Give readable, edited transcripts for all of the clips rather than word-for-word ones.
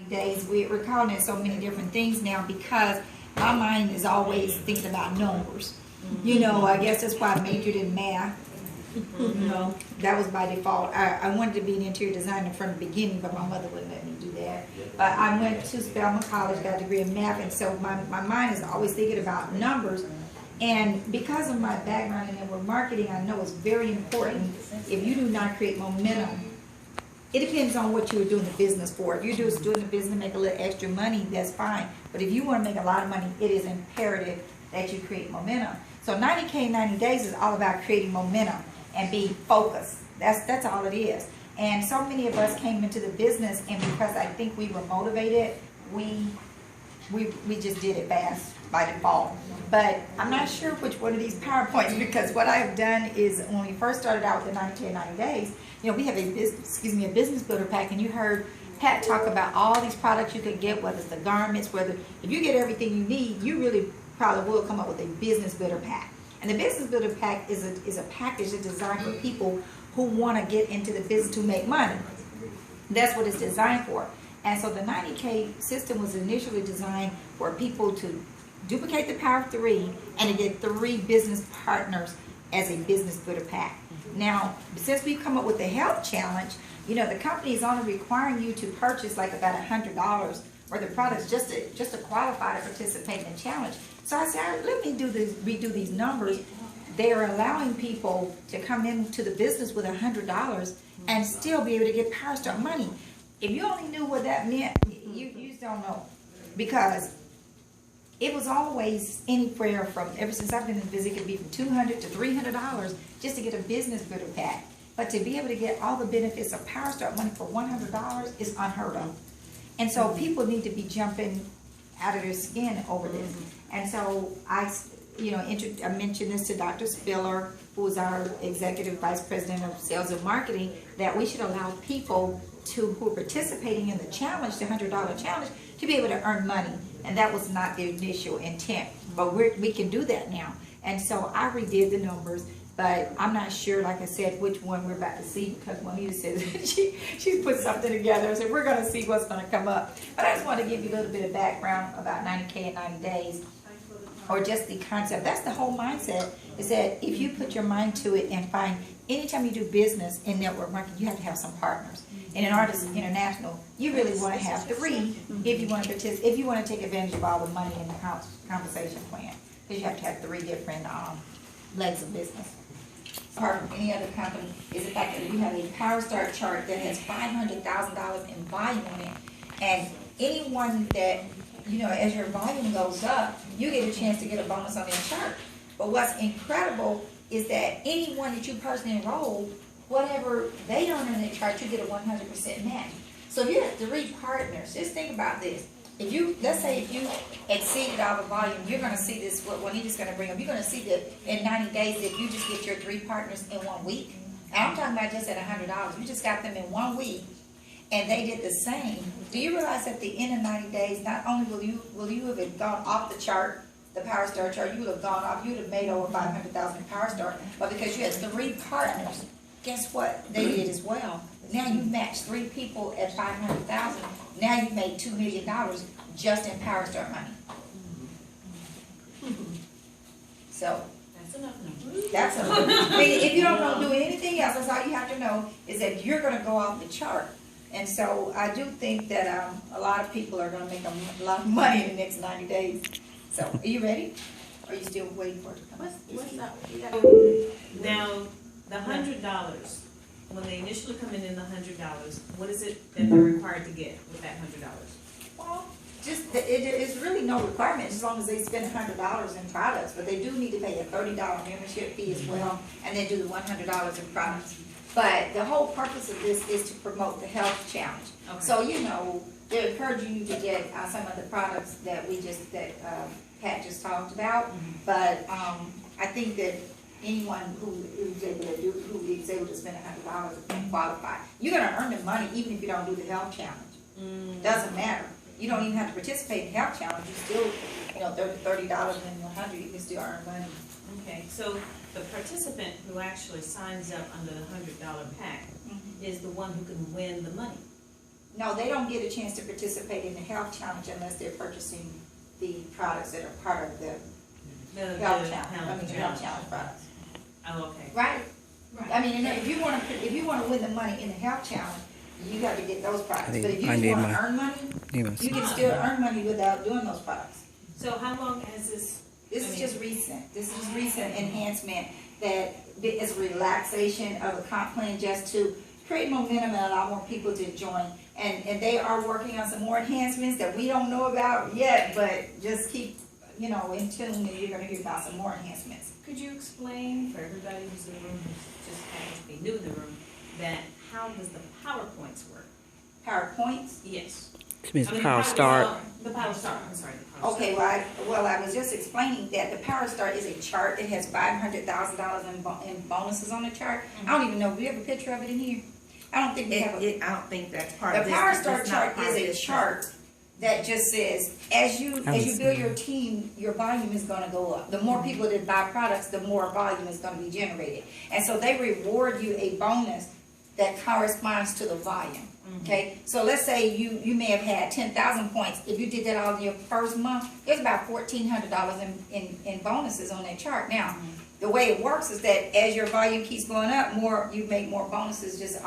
days. We're calling it so many different things now because my mind is always thinking about numbers. You know, I guess that's why I majored in math. You know, that was by default. I wanted to be an interior designer from the beginning, but my mother wouldn't let me do that. But I went to Spelman College, got a degree in math, and so my mind is always thinking about numbers. And because of my background in network marketing, I know it's very important. If you do not create momentum, it depends on what you were doing the business for. If you're just doing the business to make a little extra money, that's fine. But if you want to make a lot of money, it is imperative that you create momentum. So 90K in 90 days is all about creating momentum and being focused. That's all it is. And so many of us came into the business, and because I think we were motivated, we just did it fast by default. But I'm not sure which one of these PowerPoints, because what I've done is when we first started out with the 90K in 90 days, you know, we have a business builder pack, and you heard Pat talk about all these products you can get, whether it's the garments, whether if you get everything you need, you really probably will come up with a business builder pack. And the business builder pack is a package that's designed for people who want to get into the business to make money. That's what it's designed for. And so the 90K system was initially designed for people to duplicate the power of 3 and to get 3 business partners as a business builder pack. Now, since we've come up with the health challenge, you know, the company is only requiring you to purchase like about $100 worth of products just to qualify to participate in the challenge. So I said, let me redo these numbers. They are allowing people to come into the business with $100 and still be able to get Power Start money. If you only knew what that meant, you just don't know. Because it was always anywhere from, ever since I've been in the business, it could be from $200 to $300 just to get a business builder pack. But to be able to get all the benefits of Power Start money for $100 is unheard of. And so people need to be jumping out of their skin over this. And so I mentioned this to Dr. Spiller, who is our Executive Vice President of Sales and Marketing, that we should allow people who are participating in the challenge, the $100 challenge, to be able to earn money. And that was not the initial intent. But we can do that now. And so I redid the numbers. But I'm not sure, like I said, which one we're about to see, because Juanita says she's put something together. So we're going to see what's going to come up. But I just want to give you a little bit of background about 90K in 90 days, or just the concept. That's the whole mindset, is that if you put your mind to it and find, anytime you do business in network marketing, you have to have some partners. And in Ardyss International, you really want to have 3 if you want to participate, if you want to take advantage of all the money in the compensation plan, because you have to have 3 different legs of business. Part of any other company is the fact that we have a Power Start chart that has $500,000 in volume on it, and anyone that, you know, as your volume goes up, you get a chance to get a bonus on their chart. But what's incredible is that anyone that you personally enroll, whatever they earn on their chart, you get a 100% match. So if you have 3 partners, just think about this. If you, let's say if you exceeded all the volume, you're going to see this, what Juanita's going to bring up, you're going to see that in 90 days, if you just get your 3 partners in 1 week, and I'm talking about just at $100, you just got them in 1 week, and they did the same. Do you realize at the end of 90 days, not only will you have gone off the chart, the Power Star chart, you would have gone off, you would have made over $500,000 in Power Star, but because you had 3 partners, guess what they did as well? Now you matched 3 people at $500,000. Now you made $2 million just in Power Start money. So that's enough. That's enough. I mean, if you don't do anything else, that's all you have to know is that you're going to go off the chart. And so I do think that a lot of people are going to make a lot of money in the next 90 days. So are you ready? Or are you still waiting for it to come? What's up? Now, the $100. When they initially come in the $100, what is it that they're required to get with that $100? Well, just it is really no requirement as long as they spend $100 in products, but they do need to pay a $30 membership fee as well, and then do the $100 in products. But the whole purpose of this is to promote the health challenge. Okay. So you know, they're encouraging you to get some of the products that Pat just talked about. But I think that anyone who is able to spend $100 can qualify. You're going to earn the money even if you don't do the health challenge. Doesn't matter. You don't even have to participate in the health challenge. You still, you know, $30 and $100, you can still earn money. Okay, so the participant who actually signs up under the $100 pack is the one who can win the money. No, they don't get a chance to participate in the health challenge unless they're purchasing the products that are part of the health challenge. The health challenge products. Oh, okay. Right. I mean, if you want to win the money in the health challenge, you got to get those products. But if you just want to earn money, you can still earn money without doing those products. So how long has this? This is just recent. This is recent enhancement that is relaxation of a comp plan just to create momentum and allow more people to join. And they are working on some more enhancements that we don't know about yet, but just keep, in tune and you're going to hear about some more enhancements. Could you explain for everybody who's in the room, who's just happens to be new in the room, that how does the PowerPoints work? PowerPoints? Yes. It means Power Start. The Power Start, I'm sorry. The Power Okay, Start. well, I was just explaining that the Power Start is a chart. It has $500,000 in bonuses on the chart. I don't even know, do you have a picture of it in here? I don't think we have a... I don't think that's part The of this. Power It's Start not chart part is of a this. chart that just says, as you build your team, your volume is gonna go up. The more people that buy products, the more volume is gonna be generated. And so they reward you a bonus that corresponds to the volume. Okay, so let's say you may have had 10,000 points. If you did that all in your first month, there's about $1,400 in bonuses on that chart. Now, the way it works is that as your volume keeps going up, you make more bonuses. It's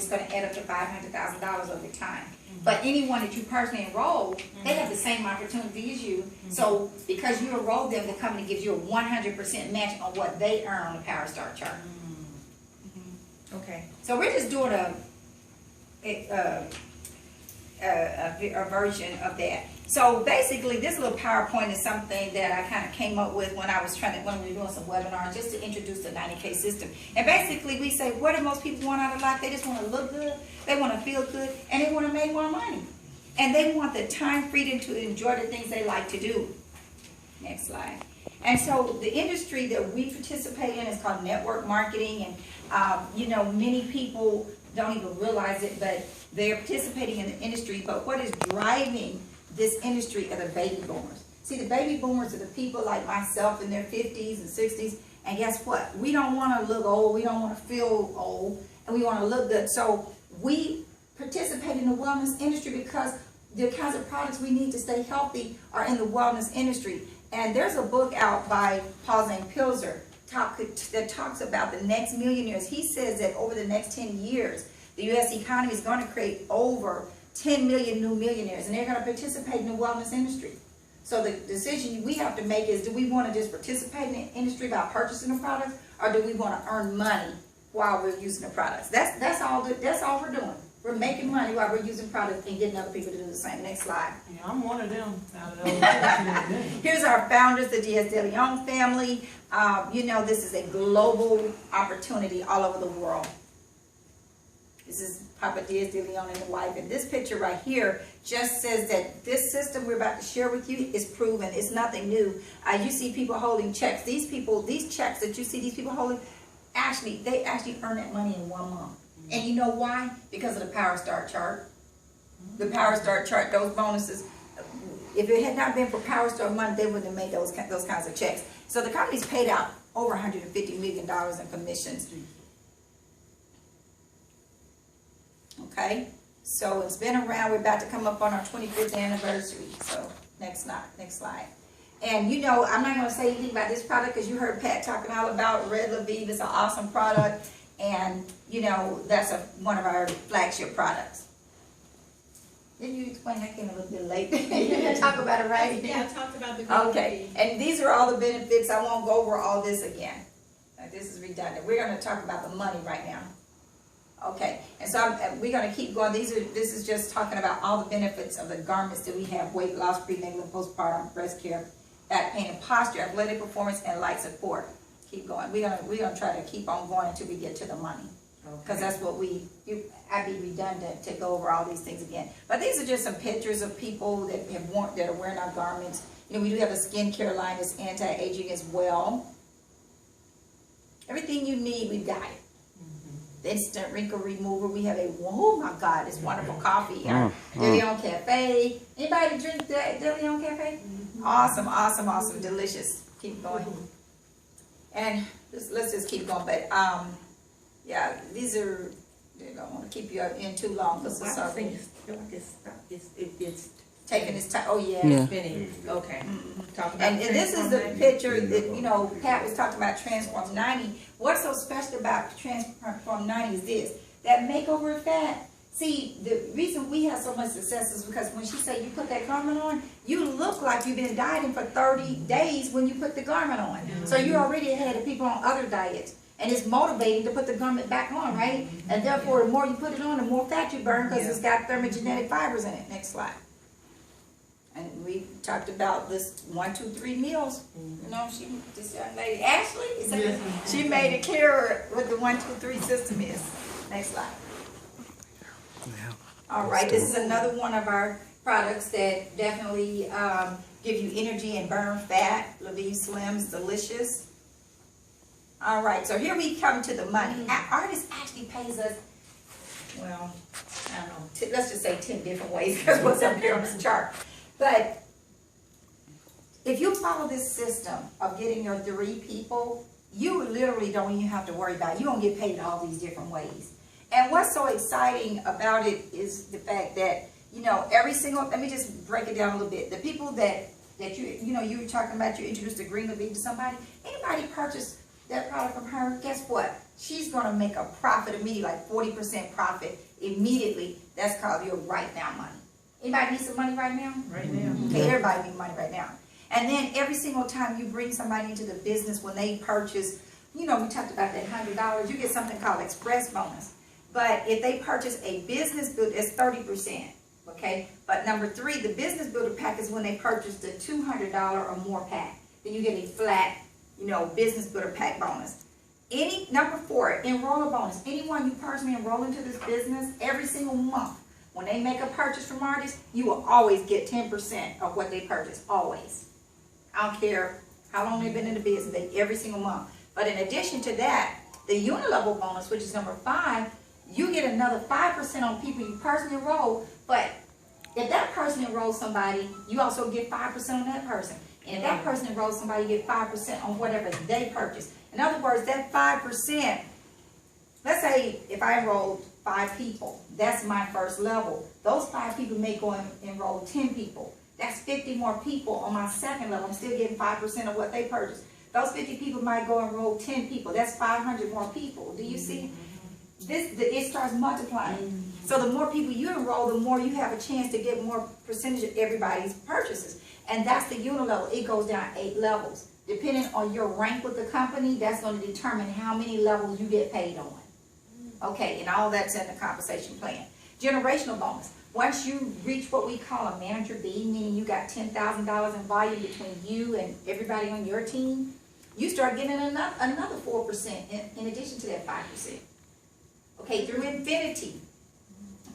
going to add up to $500,000 over time. But anyone that you personally enroll, they have the same opportunity as you. So because you enroll them, the company gives you a 100% match on what they earn on the Power Start chart. Okay. So we're just doing a version of that. So basically, this little PowerPoint is something that I kind of came up with when we were doing some webinars, just to introduce the 90K system. And basically, we say, what do most people want out of life? They just want to look good, they want to feel good, and they want to make more money. And they want the time freedom to enjoy the things they like to do. Next slide. And so the industry that we participate in is called network marketing, and many people don't even realize it, but they're participating in the industry. But what is driving this industry are the baby boomers. See, the baby boomers are the people like myself in their 50s and 60s, and guess what? We don't want to look old, we don't want to feel old, and we want to look good. So we participate in the wellness industry because the kinds of products we need to stay healthy are in the wellness industry. And there's a book out by Paul Zane Pilzer that talks about the next millionaires. He says that over the next 10 years, the U.S. economy is going to create over 10 million new millionaires, and they're going to participate in the wellness industry. So the decision we have to make is, do we want to just participate in the industry by purchasing the products, or do we want to earn money while we're using the products? That's all we're doing. We're making money while we're using products and getting other people to do the same. Next slide. Yeah, I'm one of them. Here's our founders, the Diaz de Leon family. This is a global opportunity all over the world. This is Papa Diaz de Leon and the wife. And this picture right here just says that this system we're about to share with you is proven. It's nothing new. You see people holding checks. These checks that you see these people holding, they actually earn that money in 1 month. And you know why? Because of the Power Start chart. The Power Start chart, those bonuses, if it had not been for Power Start money, they wouldn't have made those kinds of checks. So the company's paid out over $150 million in commissions. Okay, so it's been around. We're about to come up on our 25th anniversary. So next slide. And I'm not going to say anything about this product because you heard Pat talking all about Red Lviv. It's an awesome product, and that's one of our flagship products. Didn't you explain? I came a little bit late. You didn't talk about it, right? Yeah, I talked about the Okay, and these are all the benefits. I won't go over all this again. This is redundant. We're going to talk about the money right now. Okay, and so we're going to keep going. This is just talking about all the benefits of the garments that we have: weight loss, prenatal and postpartum, breast care, back pain and posture, athletic performance, and light support. Keep going. We're gonna try to keep on going until we get to the money, because that's what I'd be redundant to go over all these things again. But these are just some pictures of people that are wearing our garments. We do have a skincare line that's anti-aging as well. Everything you need, we've got it. The instant wrinkle remover. We have oh my God, it's wonderful coffee. De Leon Cafe. Anybody drink De Leon Cafe? Awesome, delicious. Keep going. And let's just keep going. But yeah, these are. I don't want to keep you in too long because I think it's feel like it's taking its time. Oh, yeah. Yeah. spinning. Okay. Talk about And this is the Transform 90. picture that, you know, Pat was talking about Transform 90. What's so special about Transform 90 is this, that makeover effect. See, the reason we have so much success is because when she said you put that garment on, you look like you've been dieting for 30 days when you put the garment on. So you're already ahead of people on other diets. And it's motivating to put the garment back on, right? And therefore, the more you put it on, the more fat you burn because it's got thermogenetic fibers in it. Next slide. And we talked about this 1, 2, 3 meals. You know, this young lady, Ashley, she made it clear what the 1, 2, 3 system is. Next slide. All right, this is another one of our products that definitely give you energy and burn fat. Levine Slim's Delicious. All right, so here we come to the money. Ardyss actually pays us, well, I don't know, let's just say 10 different ways because what's up here on this chart. But if you follow this system of getting your 3 people, you literally don't even have to worry about it. You don't get paid all these different ways. And what's so exciting about it is the fact that, you know, every single, let me just break it down a little bit. The people that you know, you were talking about, you introduced the green Levine to somebody, anybody purchase that product from her, guess what? She's going to make a profit immediately, like 40% profit immediately. That's called your right now money. Anybody need some money right now? Right now. Okay, everybody needs money right now. And then every single time you bring somebody into the business, when they purchase, you know, we talked about that $100, you get something called express bonus. But if they purchase a business builder, it's 30%, okay? But number 3, the business builder pack is when they purchase the $200 or more pack. Then you get a flat, you know, business builder pack bonus. Number 4, enroller bonus. Anyone you personally enroll into this business, every single month, when they make a purchase from Ardyss, you will always get 10% of what they purchase, always. I don't care how long they've been in the business, every single month. But in addition to that, the unilevel bonus, which is number 5, you get another 5% on people you personally enroll, but if that person enrolls somebody, you also get 5% on that person. And if that person enrolls somebody, you get 5% on whatever they purchase. In other words, that 5%, let's say if I enrolled 5 people, that's my first level. Those 5 people may go and enroll 10 people. That's 50 more people on my second level. I'm still getting 5% of what they purchased. Those 50 people might go enroll 10 people. That's 500 more people. Do you see? It starts multiplying. So the more people you enroll, the more you have a chance to get more percentage of everybody's purchases. And that's the unilevel. It goes down 8 levels. Depending on your rank with the company, that's going to determine how many levels you get paid on. Okay, and all that's in the compensation plan. Generational bonus. Once you reach what we call a manager B, meaning you got $10,000 in volume between you and everybody on your team, you start getting another 4% in addition to that 5%. Okay, through infinity.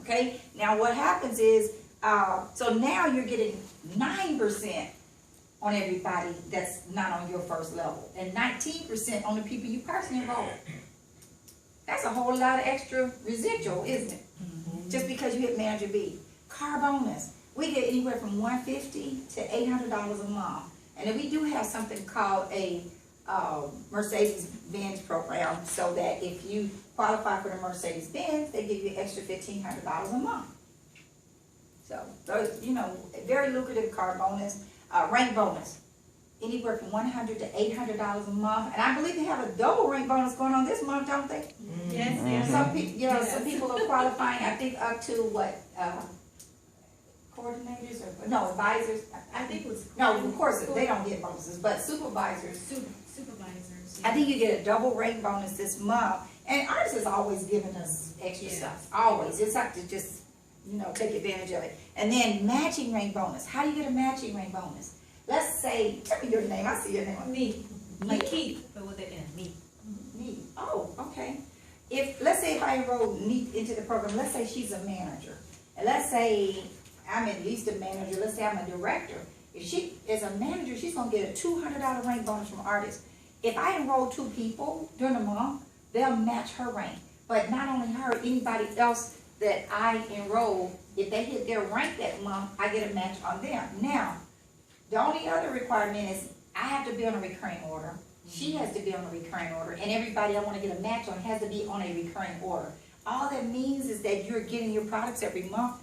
Okay, now what happens is, so now you're getting 9% on everybody that's not on your first level, and 19% on the people you personally enroll. That's a whole lot of extra residual, isn't it? Just because you hit manager B. Car bonus. We get anywhere from $150 to $800 a month. And then we do have something called a Mercedes-Benz program, so that if you qualify for the Mercedes-Benz, they give you an extra $1,500 a month. So, those, you know, very lucrative car bonus. Rank bonus. Anywhere from $100 to $800 a month. And I believe they have a double rank bonus going on this month, don't they? Yes, yes. Some people, you know, some people are qualifying, I think, up to what, coordinators or, no, advisors. I think it was. No, of course, they don't get bonuses, but supervisors. Supervisors. I think you get a double rank bonus this month. And Ardyss has always given us extra stuff. Always. It's like to just, you know, take advantage of it. And then matching rank bonus. How do you get a matching rank bonus? Let's say, tell me your name. I see your name. Me. Keith, but with the N. Me. Neat. Oh, okay. Let's say if I enroll Neat into the program, let's say she's a manager. And let's say I'm at least a manager. Let's say I'm a director. If she is a manager, she's going to get a $200 rank bonus from Ardyss. If I enroll 2 people during the month, they'll match her rank. But not only her, anybody else that I enroll, if they hit their rank that month, I get a match on them. Now, the only other requirement is I have to be on a recurring order. She has to be on a recurring order. And everybody I want to get a match on has to be on a recurring order. All that means is that you're getting your products every month.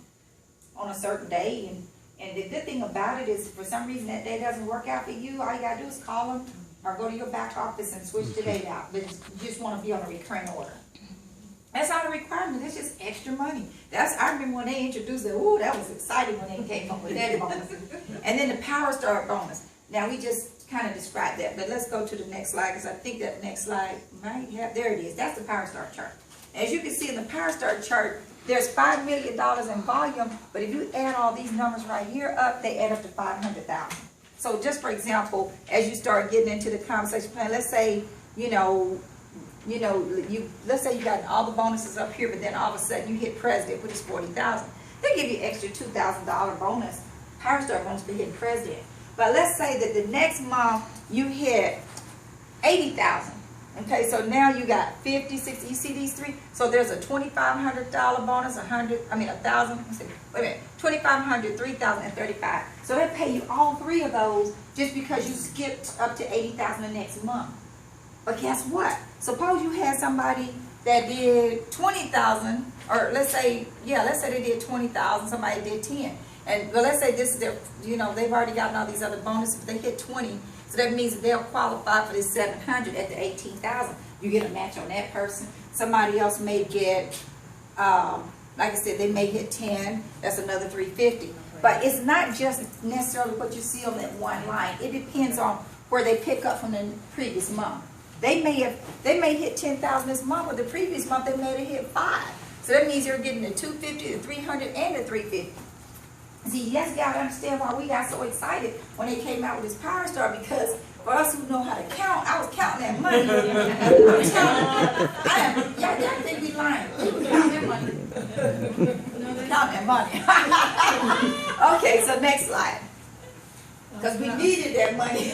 on a certain day, and the good thing about it is, for some reason that day doesn't work out for you, all you gotta do is call them or go to your back office and switch the date out, but you just wanna be on a recurring order. That's not a requirement, it's just extra money. I remember when they introduced it, ooh, that was exciting when they came up with that bonus. And then the Power Star bonus. Now, we just kind of described that, but let's go to the next slide, because I think that next slide might have, there it is, that's the Power Star chart. As you can see in the Power Star chart, there's $5 million in volume, but if you add all these numbers right here up, they add up to 500,000. So just for example, as you start getting into the compensation plan, let's say, let's say you got all the bonuses up here, but then all of a sudden you hit president, which is 40,000. They give you extra $2,000 bonus, Power Star bonus for hitting president. But let's say that the next month you hit 80,000. Okay, so now you got 50, 60, you see these three? So there's a $2,500 bonus, 1,000, wait a minute, 2,500, 3,000, and 35. So they pay you all three of those just because you skipped up to 80,000 the next month. But guess what? Suppose you had somebody that did 20,000, or let's say they did 20,000, somebody did 10. And well, let's say this is their, they've already gotten all these other bonuses, but they hit 20. So that means that they'll qualify for this 700 at the 18,000. You get a match on that person. Somebody else may get, like I said, they may hit 10. That's another 350. But it's not just necessarily what you see on that one line. It depends on where they pick up from the previous month. They may hit 10,000 this month, but the previous month they may have hit 5. So that means you're getting the 250, the 300, and the 350. See, yes, you gotta understand why we got so excited when they came out with this Power Star, because for us who know how to count, I was counting that money. Y'all think we lying. We was counting that money. Counting that money. Okay, so next slide. Because we needed that money.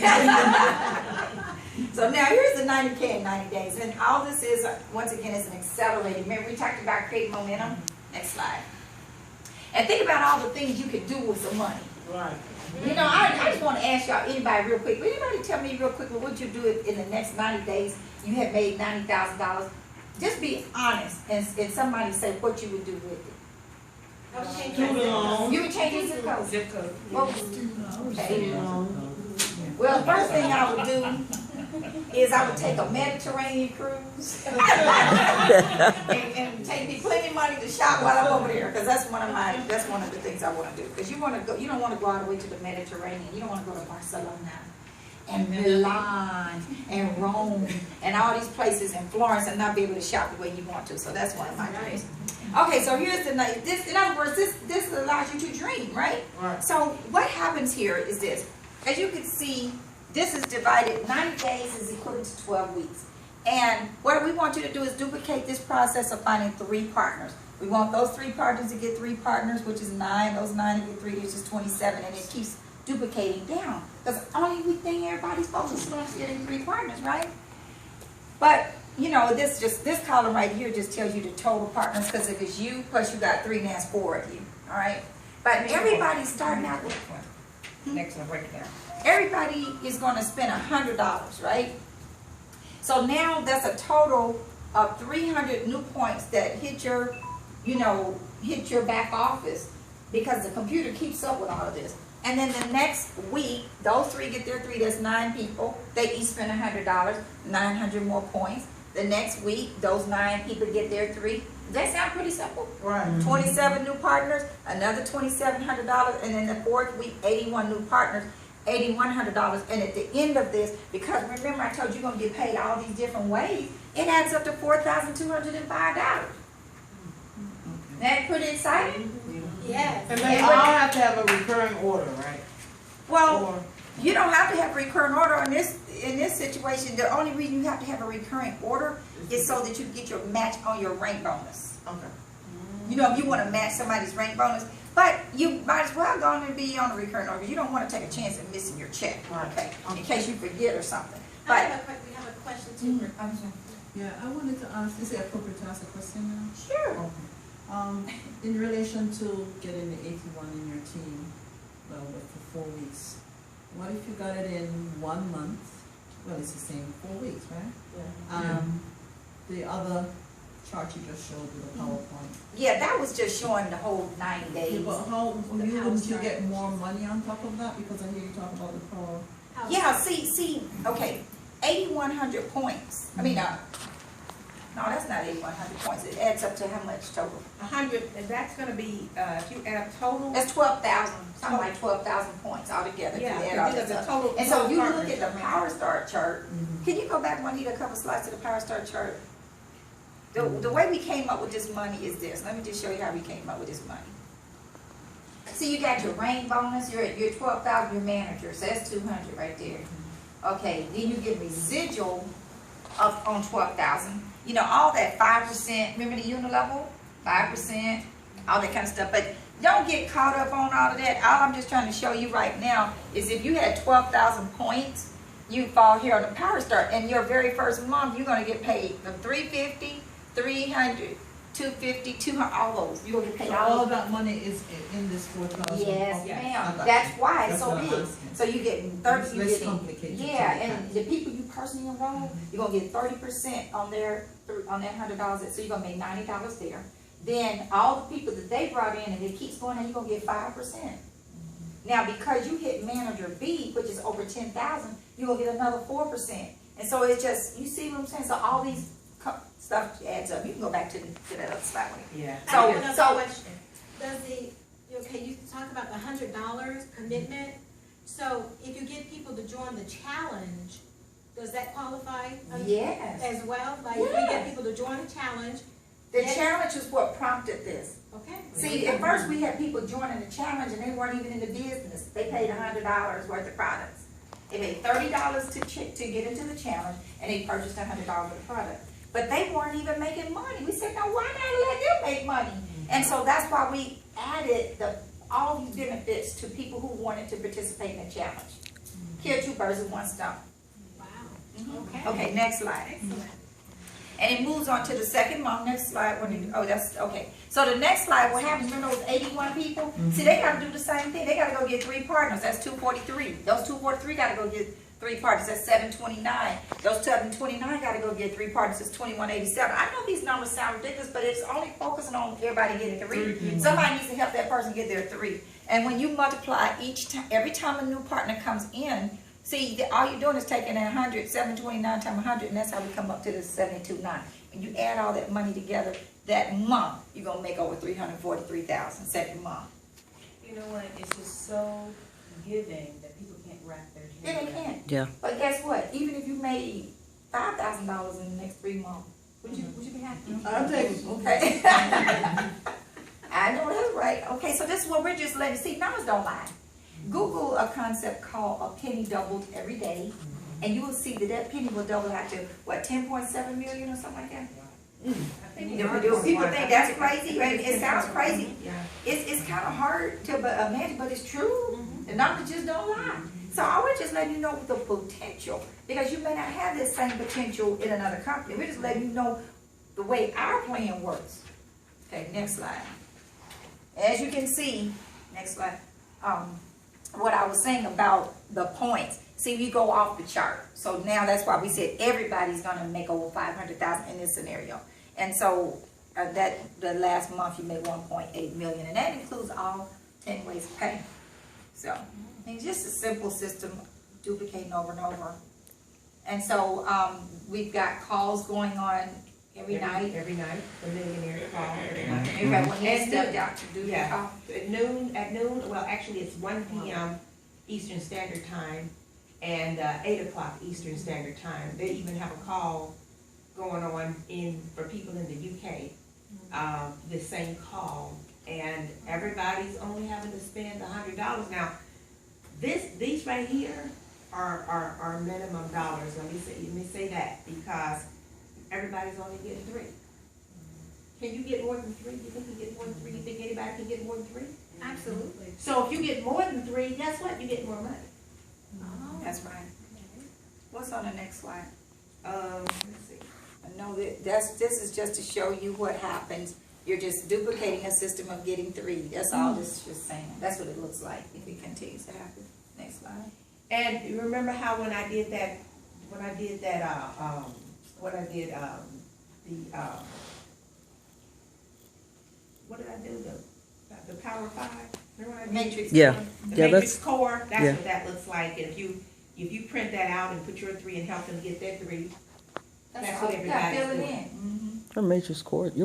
So now here's the 90K in 90 days. And all this is, once again, is an accelerated. Remember we talked about creating momentum? Next slide. And think about all the things you could do with some money. Right. I just want to ask y'all, anybody real quick. Will anybody tell me real quick, what would you do if in the next 90 days you had made $90,000? Just be honest and somebody say what you would do with it. I would change Student my loan. You would change your zip code. Zip code. Okay. Well, the first thing I would do is I would take a Mediterranean cruise and take me plenty of money to shop while I'm over there, because that's one of the things I want to do. Because you don't want to go all the way to the Mediterranean. You don't want to go to Barcelona and Milan and Rome and all these places in Florence and not be able to shop the way you want to. So that's one of my dreams. Okay, so here's this. In other words, this allows you to dream, right? Right. So what happens here is this. As you can see, this is divided, 90 days is equivalent to 12 weeks. And what we want you to do is duplicate this process of finding 3 partners. We want those 3 partners to get 3 partners, which is 9. Those 9 to get 3, which is 27. And it keeps duplicating down. Because the only thing everybody's focused on is getting 3 partners, right? But, this column right here just tells you the total partners. Because if it's you, plus you got 3, that's 4 of you. All right? But everybody's starting out with one. Next one, break it down. Everybody is going to spend $100, right? So now that's a total of 300 new points that hit your back office, because the computer keeps up with all of this. And then the next week, those 3 get their 3. That's 9 people. They each spend $100, 900 more points. The next week, those 9 people get their 3. Does that sound pretty simple? Right. 27 new partners, another $2,700, and then the 4th week, 81 new partners, $8,100. And at the end of this, because remember I told you you're going to get paid all these different ways, it adds up to $4,205. That pretty exciting? Yes. And they all have to have a recurring order, right? Well, you don't have to have a recurring order in this situation. The only reason you have to have a recurring order is so that you can get your match on your rank bonus. Okay. If you want to match somebody's rank bonus, but you might as well go and be on a recurring order. You don't want to take a chance of missing your check, okay? In case you forget or something. We have a question too. Yeah, I wanted to ask, is it appropriate to ask a question now? Sure. Okay. In relation to getting the 81 in your team, well, for 4 weeks, what if you got it in 1 month? Well, it's the same 4 weeks, right? Yeah. The other chart you just showed with the PowerPoint. Yeah, that was just showing the whole 90 Yeah, days. but how, The you, power wouldn't you chart. get more money on top of that? Because I hear you talk about the power. Yeah, see, okay, 8,100 points. I mean, no, that's not 8,100 points. It adds up to how much total? 100, and that's gonna be, if you add up total. That's 12,000, something like 12,000 points altogether. if you Yeah, add all because that the up. total. And so if you total look at the partners, Power Star chart, Mhm. can you go back, Juanita, a couple slides to the Power Star chart? The way we came up with this money is this. Let me just show you how we came up with this money. See, you got your rain bonus, you're 12,000, your manager, so that's 200 right there. Okay, then you get residual up on 12,000. You know, all that 5%, remember the unit level? 5%, all that kind of stuff. But don't get caught up on all of that. All I'm just trying to show you right now is if you had 12,000 points, you fall here on the Power Star, and your very first month, you're gonna get paid from 350, 300, 250, 200, all those. You're gonna get paid So all all those. of that money is in this 4,000? Yes, Okay, I ma'am. got That's you. why it's That's so what I'm big. asking. So you getting It's 30, you less getting, complicated. yeah, and the people you personally enroll, you're gonna get 30% on their, on that $100, so you're gonna make $90 there. Then all the people that they brought in, and it keeps going, and you're gonna get 5%. Now, because you hit manager B, which is over 10,000, you're gonna get another 4%. And so it's just, you see what I'm saying? So all these stuff adds up. You can go back to that other slide. Yeah. I have another So- question. Does okay, you talk about the $100 commitment. So if you get people to join the challenge, does that qualify Yes. as well? Like if we Yes. get people to join the challenge, The Yes. challenge is what prompted this. okay? See, at first we had people joining the challenge and they weren't even in the business. They paid $100 worth of products. They paid $30 to get into the challenge, and they purchased $100 worth of product. But they weren't even making money. We said, now why not let them make money? And so that's why we added all these benefits to people who wanted to participate in the challenge. Kill two birds with one stone. Wow. Mhm. Okay. Okay, next slide. Excellent. And it moves on to the second month. Next slide. Oh, that's okay. So the next slide, what happens? Remember those 81 people? See, they got to do the same thing. They got to go get 3 partners. That's 243. Those 243 got to go get 3 partners. That's 729. Those 729 got to go get 3 partners. That's 2187. I know these numbers sound ridiculous, but it's only focusing on everybody getting 3. Somebody needs to help that person get their 3. And when you multiply each time, every time a new partner comes in, see, all you're doing is taking 100, 729 times 100, and that's how we come up to the 729. And you add all that money together, that month, you're going to make over 343,000 second month. You know what, it's just so giving that people can't wrap their Yeah, head they around. can. Yeah. But guess what? Even if you made $5,000 in the next 3 months, would you be happy? I'll take it. Okay. I know that's right. Okay, so this is what we're just letting see. Numbers don't lie. Google a concept called a penny doubled every day, and you will see that penny will double out to what, 10.7 million or something like that. People think that's crazy, right? It sounds crazy. Yeah. It's kind of hard to imagine, but it's true. The numbers just don't lie. So I was just letting you know the potential, because you may not have this same potential in another company. We're just letting you know the way our plan works. Okay, next slide. As you can see, next slide. What I was saying about the points. See, we go off the chart. So now that's why we said everybody's gonna make over 500,000 in this scenario. And so the last month you made 1.8 million, and that includes all 10 ways of pay. So it's just a simple system, duplicating over and over. And so we've got calls going on every night. Every night, the millionaire call every night. Everybody, when they And stepped out to do the Yeah. call. At noon, well, actually, it's 1 p.m. Eastern Standard Time and 8 o'clock Eastern Standard Time. They even have a call going on for people in the UK, the same call. And everybody's only having to spend $100. Now, these right here are minimum dollars. Let me say that, because everybody's only getting 3. Can you get more than 3? You think you get more than 3? You think anybody can get more than 3? Absolutely. So if you get more than 3, guess what? You get more money. Oh. That's right. What's on the next slide? Let's see. No, this is just to show you what happens. You're just duplicating a system of getting 3. That's all this is just saying. That's what it looks like if it continues to happen. Next slide. And you remember how when I did what did I do, the Power 5? Remember what I did? Matrix. Yeah. The Yeah, matrix that's, core, that's yeah. what that looks like, and if you print that out and put your 3 and help them get their 3, that's what Yeah, everybody's fill it doing. in. Your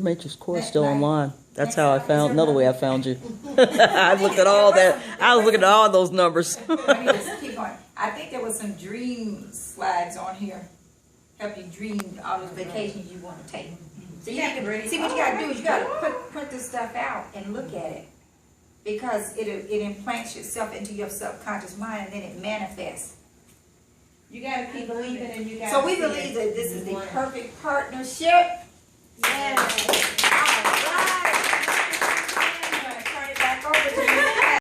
matrix core is That- still like- online. That's that's how I right. found, Is another there way I found you. I looked at all that, I was looking at all those numbers. I need to keep going. I think there was some dream slides on here. Help you dream all those vacations you want to take. So you have to, see what you gotta do is you gotta print this stuff out and look at it. Because it implants itself into your subconscious mind and then it manifests. You gotta keep believing and you gotta So we see believe it. that this is the perfect partnership. Yes.